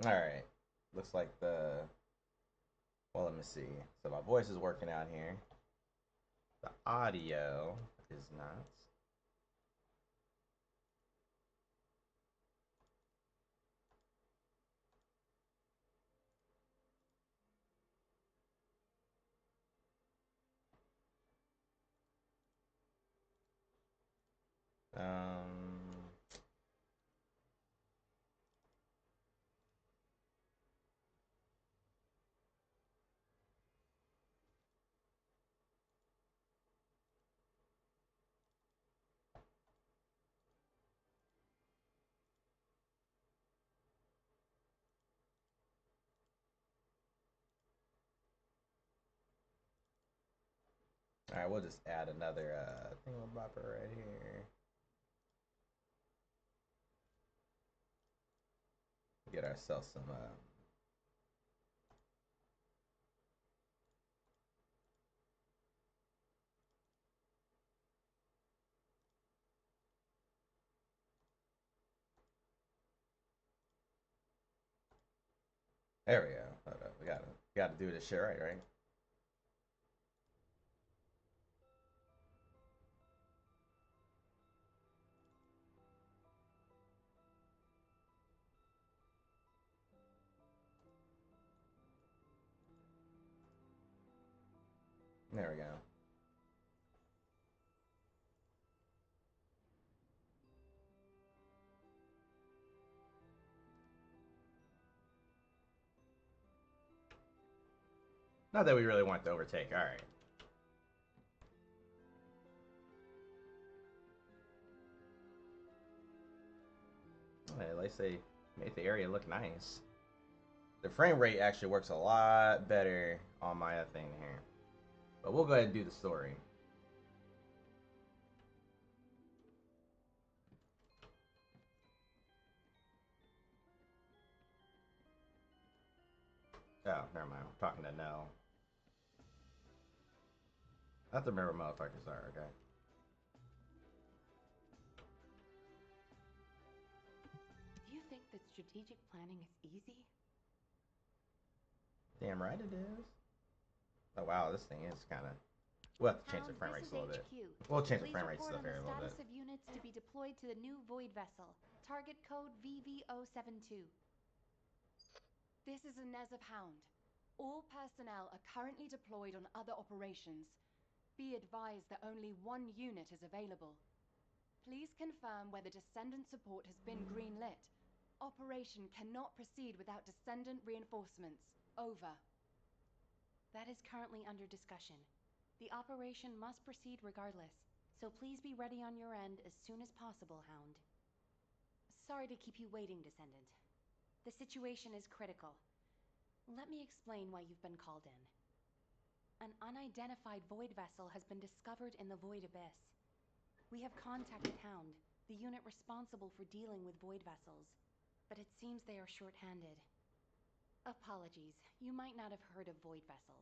All right. Looks like the. Well, let me see. So my voice is working out here. The audio is not. Um. All right, we'll just add another thingamabopper right here. Get ourselves some. There we go. Hold up. We gotta do this shit right, right? There we go. Not that we really want to overtake. All right. Hey, at least they made the area look nice. The frame rate actually works a lot better on my thing here. But we'll go ahead and do the story. Oh, never mind. I'm talking to Nell. I have to remember what motherfuckers are, okay? Do you think that strategic planning is easy? Damn right it is. Oh wow, this thing is kind of. We'll have to change the Hound, frame this rates is a little bit. HQ. We'll change the Please frame rate report stuff on the here a little bit. status of units to be deployed to the new Void vessel. Target code VV072. This is a Nezov Hound. All personnel are currently deployed on other operations. Be advised that only one unit is available. Please confirm whether Descendant support has been greenlit. Operation cannot proceed without Descendant reinforcements. Over. That is currently under discussion. The operation must proceed regardless, so please be ready on your end as soon as possible, Hound. Sorry to keep you waiting, Descendant. The situation is critical. Let me explain why you've been called in. An unidentified Void vessel has been discovered in the Void Abyss. We have contacted Hound, the unit responsible for dealing with Void vessels, but it seems they are short-handed. Apologies, you might not have heard of Void vessels.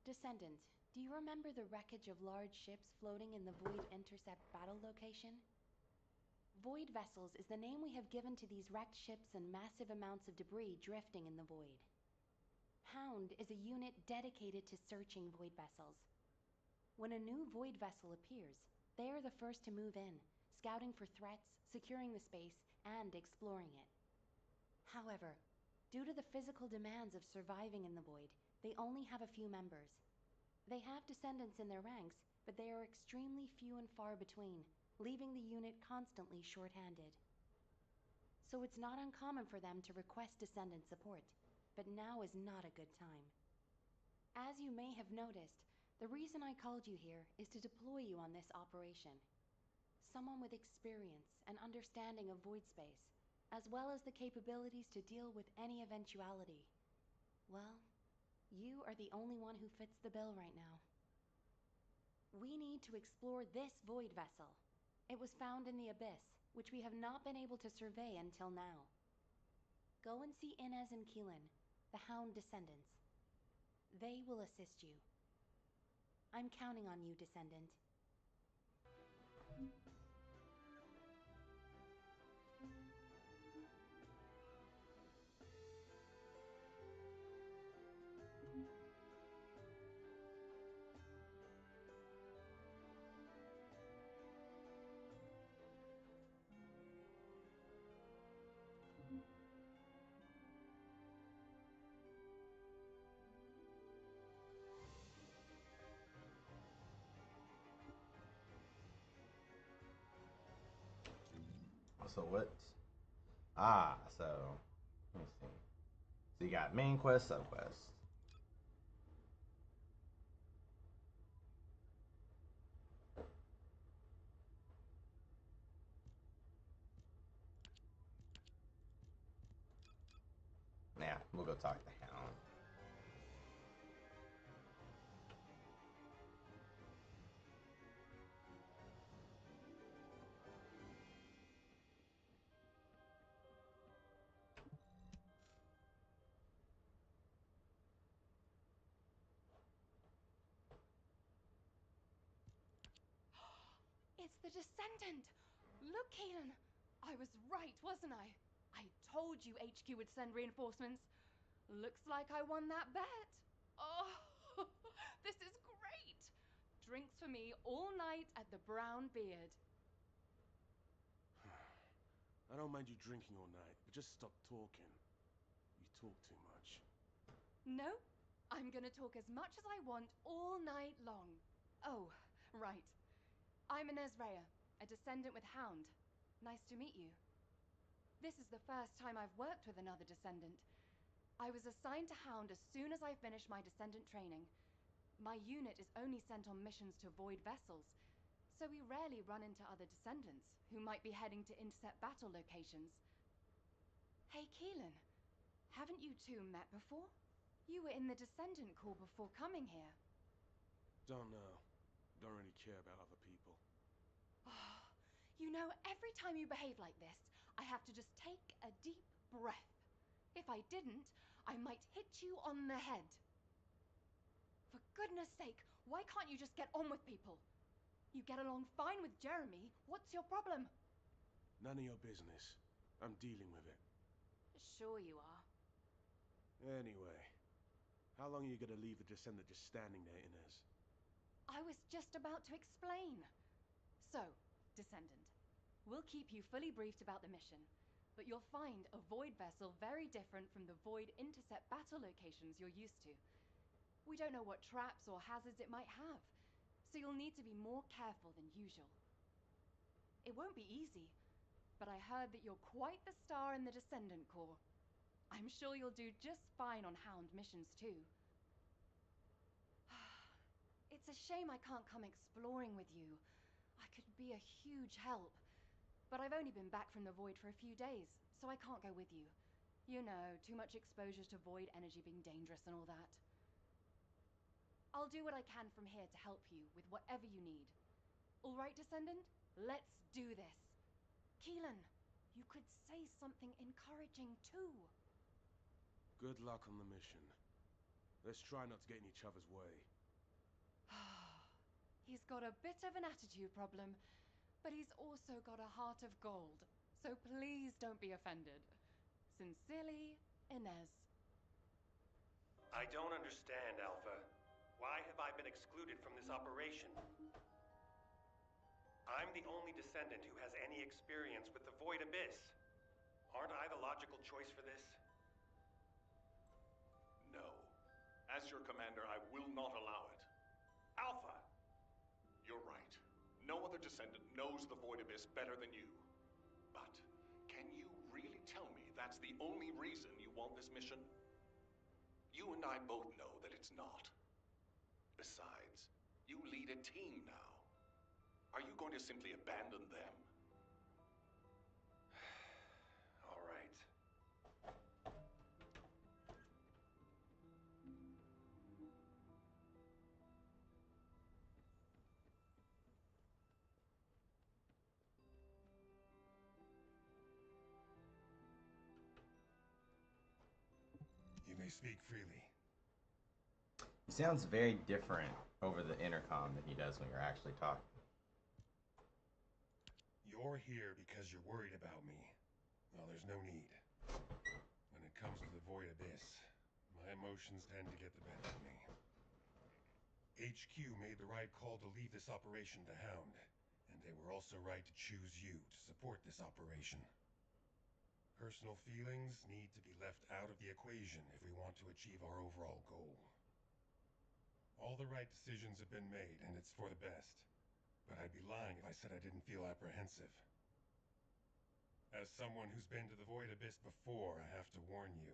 Descendant, do you remember the wreckage of large ships floating in the Void Intercept battle location? Void vessels is the name we have given to these wrecked ships and massive amounts of debris drifting in the Void. Hound is a unit dedicated to searching Void vessels. When a new Void vessel appears, they are the first to move in, scouting for threats, securing the space, and exploring it. However, due to the physical demands of surviving in the Void, they only have a few members. They have descendants in their ranks, but they are extremely few and far between, leaving the unit constantly short-handed. So it's not uncommon for them to request descendant support, but now is not a good time. As you may have noticed, the reason I called you here is to deploy you on this operation. Someone with experience and understanding of void space, as well as the capabilities to deal with any eventuality. Well, you are the only one who fits the bill right now. We need to explore this Void vessel. It was found in the Abyss, which we have not been able to survey until now. Go and see Inez and Keelan, the Hound descendants. They will assist you. I'm counting on you, Descendant. So what? Ah, so let me see. So you got main quest, subquest. Yeah, we'll go talk to Hound. It's the Descendant! Look, Keelan! I was right, wasn't I? I told you HQ would send reinforcements. Looks like I won that bet. Oh, this is great! Drinks for me all night at the Brown Beard. I don't mind you drinking all night, but just stop talking. You talk too much. No, I'm gonna talk as much as I want all night long. Oh, right. I'm Inez Rhea, a Descendant with Hound. Nice to meet you. This is the first time I've worked with another Descendant. I was assigned to Hound as soon as I finished my Descendant training. My unit is only sent on missions to avoid vessels, so we rarely run into other Descendants who might be heading to intercept battle locations. Hey, Keelan, haven't you two met before? You were in the Descendant Corps before coming here. Don't know. Don't really care about other people. Oh, you know, every time you behave like this, I have to just take a deep breath. If I didn't, I might hit you on the head. For goodness sake, why can't you just get on with people? You get along fine with Jeremy. What's your problem? None of your business. I'm dealing with it. Sure you are. Anyway, how long are you gonna leave the Descendant just standing there, Inez? I was just about to explain. So, Descendant, we'll keep you fully briefed about the mission, but you'll find a Void vessel very different from the Void intercept battle locations you're used to. We don't know what traps or hazards it might have, so you'll need to be more careful than usual. It won't be easy, but I heard that you're quite the star in the Descendant Corps. I'm sure you'll do just fine on Hound missions too. It's a shame I can't come exploring with you. I could be a huge help. But I've only been back from the Void for a few days, so I can't go with you. You know, too much exposure to Void energy being dangerous and all that. I'll do what I can from here to help you with whatever you need. All right, Descendant? Let's do this. Keelan, you could say something encouraging too. Good luck on the mission. Let's try not to get in each other's way. He's got a bit of an attitude problem, but he's also got a heart of gold, so please don't be offended. Sincerely, Inez. I don't understand, Alpha. Why have I been excluded from this operation? I'm the only Descendant who has any experience with the Void Abyss. Aren't I the logical choice for this? No. As your commander, I will not allow it. Alpha! You're right. No other Descendant knows the Void Abyss better than you. But can you really tell me that's the only reason you want this mission? You and I both know that it's not. Besides, you lead a team now. Are you going to simply abandon them? All right. You may speak freely. He sounds very different over the intercom than he does when you're actually talking. You're here because you're worried about me. Well, there's no need. When it comes to the Void Abyss, my emotions tend to get the better of me. HQ made the right call to leave this operation to Hound, and they were also right to choose you to support this operation. Personal feelings need to be left out of the equation if we want to achieve our overall goal. All the right decisions have been made, and it's for the best. But I'd be lying if I said I didn't feel apprehensive. As someone who's been to the Void Abyss before, I have to warn you.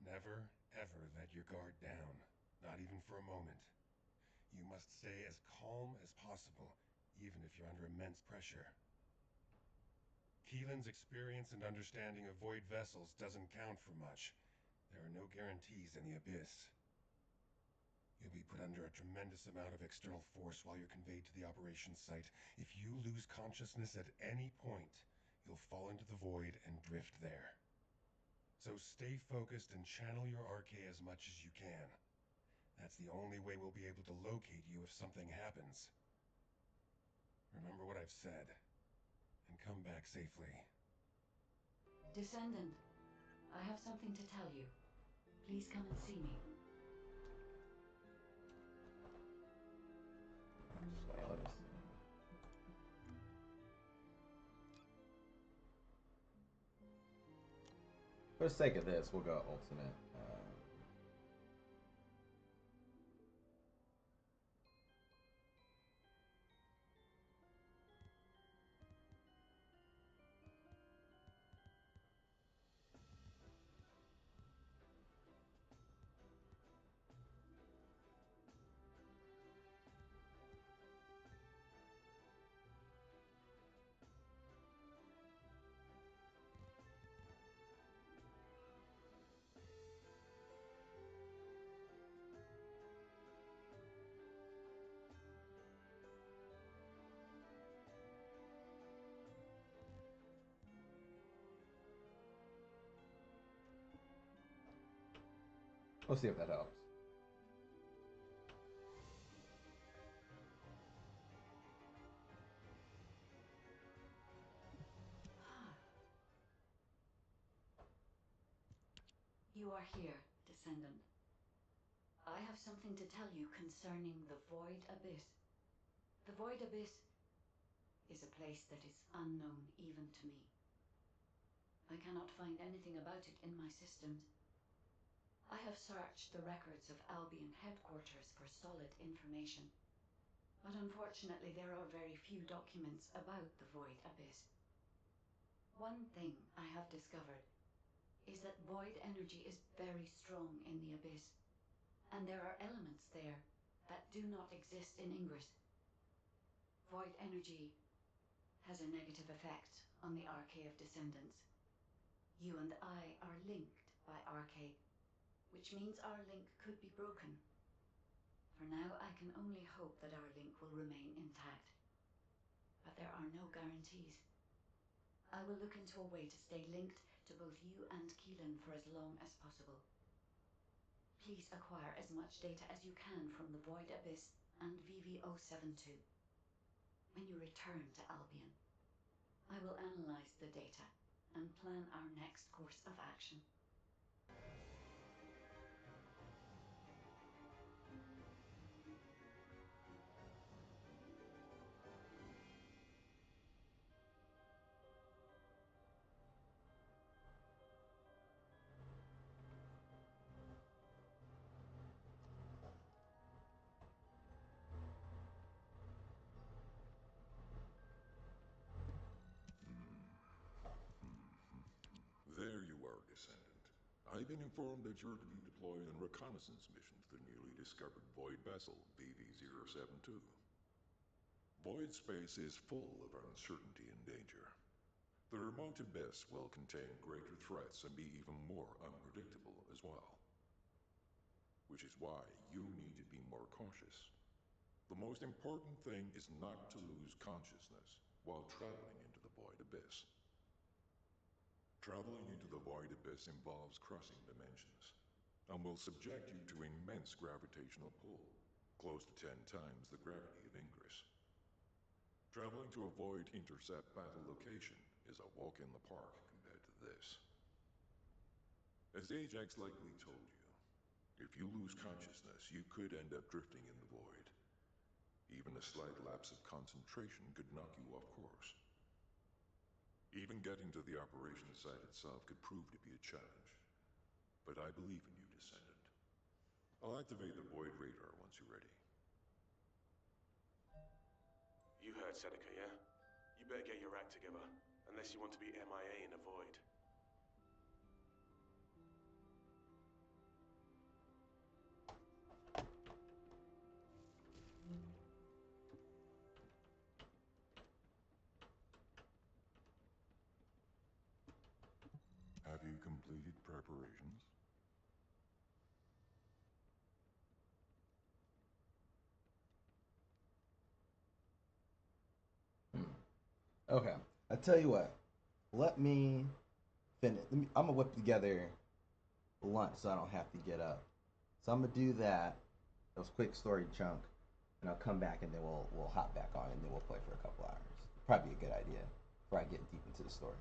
Never, ever let your guard down. Not even for a moment. You must stay as calm as possible, even if you're under immense pressure. Keelan's experience and understanding of Void vessels doesn't count for much. There are no guarantees in the Abyss. You'll be put under a tremendous amount of external force while you're conveyed to the operations site. If you lose consciousness at any point, you'll fall into the void and drift there. So stay focused and channel your RK as much as you can. That's the only way we'll be able to locate you if something happens. Remember what I've said, and come back safely. Descendant, I have something to tell you. Please come and see me. For the sake of this, we'll go ultimate. We'll see if that helps. You are here, Descendant. I have something to tell you concerning the Void Abyss. The Void Abyss is a place that is unknown even to me. I cannot find anything about it in my systems. I have searched the records of Albion headquarters for solid information, but unfortunately there are very few documents about the Void Abyss. One thing I have discovered is that void energy is very strong in the Abyss, and there are elements there that do not exist in Ingress. Void energy has a negative effect on the RK of Descendants. You and I are linked by RK, which means our link could be broken. For now, I can only hope that our link will remain intact. But there are no guarantees. I will look into a way to stay linked to both you and Keelan for as long as possible. Please acquire as much data as you can from the Void Abyss and VV072. When you return to Albion, I will analyze the data and plan our next course of action. There you are, Descendant. I've been informed that you're to be deployed on a reconnaissance mission to the newly discovered Void vessel, BV-072. Void space is full of uncertainty and danger. The remote abyss will contain greater threats and be even more unpredictable as well. Which is why you need to be more cautious. The most important thing is not to lose consciousness while traveling into the Void Abyss. Traveling into the Void Abyss involves crossing dimensions, and will subject you to immense gravitational pull, close to 10 times the gravity of Ingress. Traveling to a Void intercept battle location is a walk in the park compared to this. As Ajax likely told you, if you lose consciousness, you could end up drifting in the Void. Even a slight lapse of concentration could knock you off course. Even getting to the operations site itself could prove to be a challenge. But I believe in you, Descendant. I'll activate the Void radar once you're ready. You heard Seneca, yeah? You better get your act together. Unless you want to be MIA in a void. Have you completed preparations? Okay. I tell you what. Let me finish. I'm gonna whip together lunch so I don't have to get up. So I'm gonna do that. Those quick story chunk, and I'll come back and then we'll hop back on and then we'll play for a couple hours. Probably a good idea before I get deep into the story.